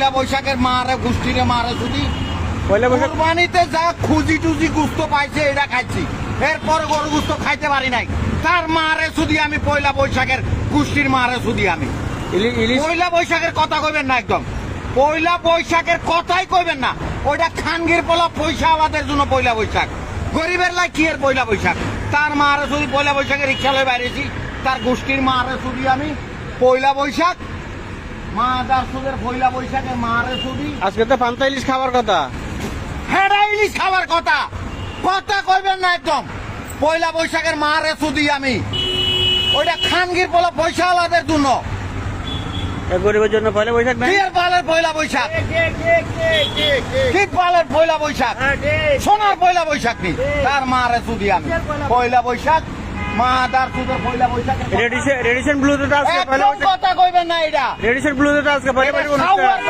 পয়লা বৈশাখের মারে গোষ্ঠীরে মারে শুধু পয়লা বৈশাখ কুরবানিতে যা খুঁজি টুজি গুস্ত পাইছে এটা খাইছি, এরপর গরু গুস্ত খাইতে পারি নাই। তার মারে শুধু আমি পয়লা বৈশাখের গোষ্ঠীর মারে শুধু আমি ইলিশ পয়লা বৈশাখের কথা কইবেন না, একদম পয়লা বৈশাখের কথাই কইবেন না। ওইটা খানগির পোলা পয়সা আলাদের জন্য পয়লা বৈশাখ, গরিবের লাই কি এর পয়লা বৈশাখ। তার মারে শুধু পয়লা বৈশাখের রিক্সা লয়ে বাইরেছি, তার গোষ্ঠীর মারে শুধু আমি পয়লা বৈশাখ, মা দার সুদের পয়লা বৈশাখের মারে শুধু আজকে তো পান্তা ইলিশ খাবার কথা। হেডা ইলিশ খাবার কথা কথা কইবেন না একদম। পয়লা বৈশাখের মারে শুধু আমি, ওইটা খানগির পোলা পয়সা আলাদের জন্য। এ গরিবের জন্য পয়লা বৈশাখ নাই। কি এর পালের পয়লা বৈশাখ, কি পালের পয়লা বৈশাখ, সোনার পয়লা বৈশাখ নেই। তার মারে শুধু আমি পয়লা বৈশাখ, মা দার সুদের পয়লা বৈশাখ। রেডিশন ব্লুতে আজকে পয়লা একদম বৈশাখ। কথা কইবেন না এটা। রেডিশন ব্লুতে আজকে পয়লা বৈশাখ।